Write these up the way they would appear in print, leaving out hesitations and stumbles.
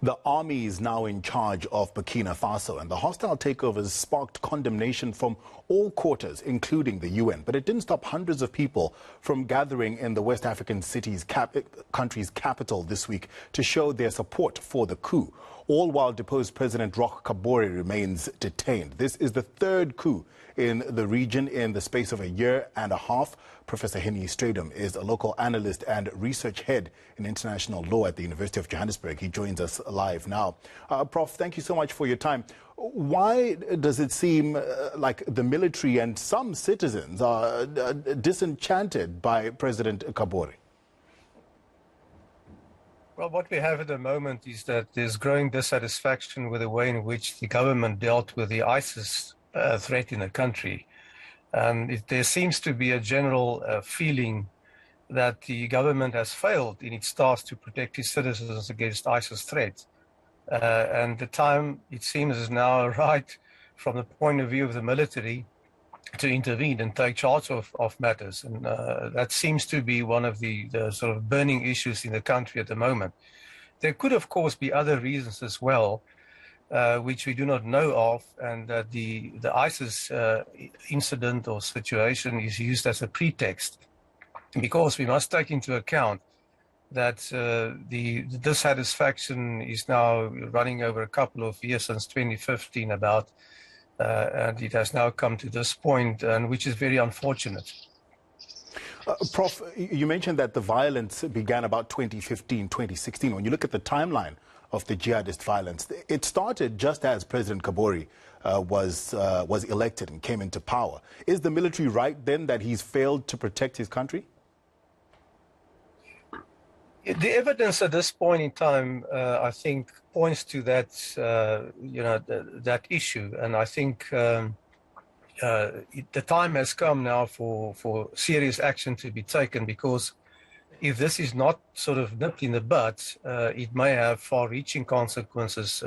The army is now in charge of Burkina Faso, and the hostile takeovers sparked condemnation from all quarters, including the UN. But it didn't stop hundreds of people from gathering in the West African country's capital this week to show their support for the coup, all while deposed President Roch Kabore remains detained. This is the third coup in the region in the space of a year and a half. Professor Hennie Strydom is a local analyst and research head in international law at the University of Johannesburg. He joins us live now. Prof, thank you so much for your time. Why does it seem like the military and some citizens are disenchanted by President Kabore? Well, what we have at the moment is that there's growing dissatisfaction with the way in which the government dealt with the ISIS threat in the country. And there seems to be a general feeling that the government has failed in its task to protect its citizens against ISIS threat. And the time, it seems, is now right from the point of view of the military to intervene and take charge of matters. And that seems to be one of the sort of burning issues in the country at the moment. There could, of course, be other reasons as well, which we do not know of, and that the ISIS incident or situation is used as a pretext, because we must take into account that the dissatisfaction is now running over a couple of years since 2015 about, and it has now come to this point, and which is very unfortunate. Prof, you mentioned that the violence began about 2015, 2016. When you look at the timeline of the jihadist violence, it started just as President Kabore was elected and came into power. Is the military right then that he's failed to protect his country? The evidence at this point in time, I think, points to that, that issue. And I think the time has come now for serious action to be taken, because if this is not sort of nipped in the bud, it may have far-reaching consequences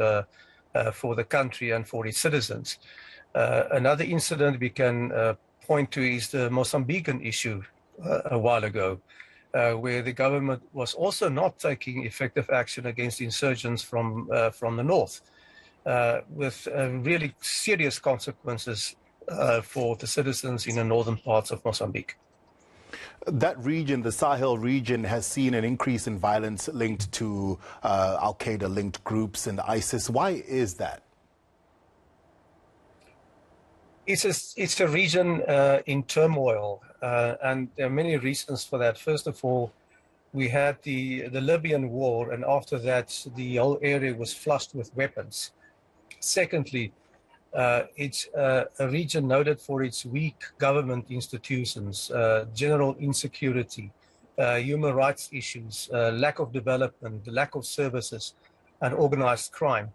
for the country and for its citizens. Another incident we can point to is the Mozambican issue a while ago, where the government was also not taking effective action against insurgents from the north, with really serious consequences for the citizens in the northern parts of Mozambique. That region, the Sahel region, has seen an increase in violence linked to Al-Qaeda-linked groups and ISIS. Why is that? It's a region in turmoil, and there are many reasons for that. First of all, we had the Libyan war, and after that, the whole area was flushed with weapons. Secondly, it's a region noted for its weak government institutions, general insecurity, human rights issues, lack of development, lack of services, and organized crime.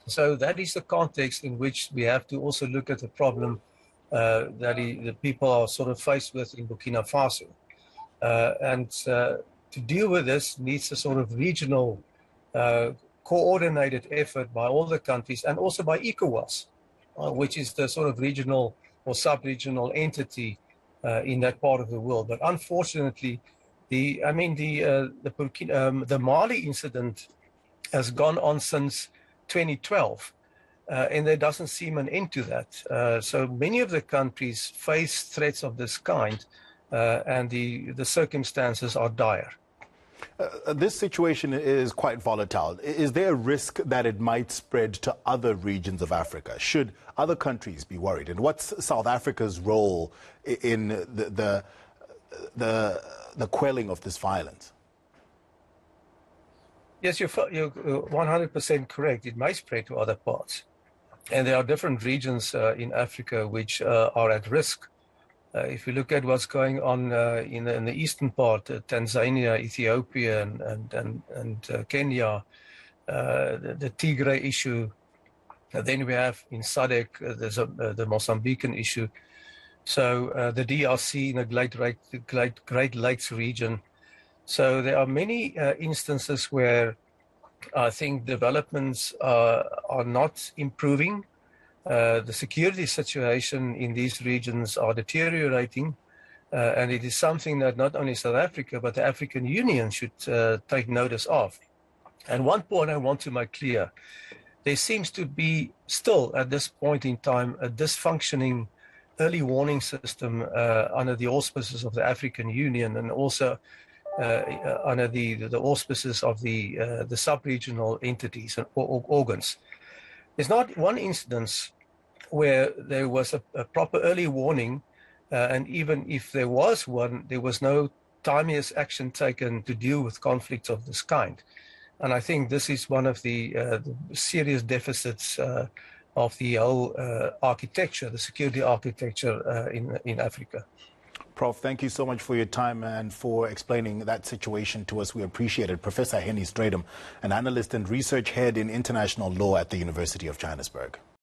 So that is the context in which we have to also look at the problem that the people are sort of faced with in Burkina Faso. And to deal with this needs a sort of regional coordinated effort by all the countries, and also by ECOWAS, which is the sort of regional or sub-regional entity in that part of the world. But unfortunately, the Mali incident has gone on since 2012, and there doesn't seem an end to that. So many of the countries face threats of this kind, and the circumstances are dire. This situation is quite volatile. Is there a risk that it might spread to other regions of Africa? Should other countries be worried? And what's South Africa's role in the quelling of this violence? Yes, you're 100% correct. It may spread to other parts. And there are different regions in Africa which are at risk. If you look at what's going on in the eastern part, Tanzania, Ethiopia, and Kenya, the Tigray issue. Then we have in SADC, there's the Mozambican issue. So the DRC in the Great Lakes region. So there are many instances where I think developments are not improving. The security situation in these regions are deteriorating, and it is something that not only South Africa, but the African Union should take notice of. And one point I want to make clear, there seems to be still at this point in time a dysfunctioning early warning system under the auspices of the African Union, and also under the auspices of the sub-regional entities and organs. There's not one instance where there was a proper early warning, and even if there was one, there was no timeliest action taken to deal with conflicts of this kind. And I think this is one of the serious deficits of the whole architecture, the security architecture in Africa. Prof, thank you so much for your time and for explaining that situation to us. We appreciate it. Professor Hennie Strydom, an analyst and research head in international law at the University of Johannesburg.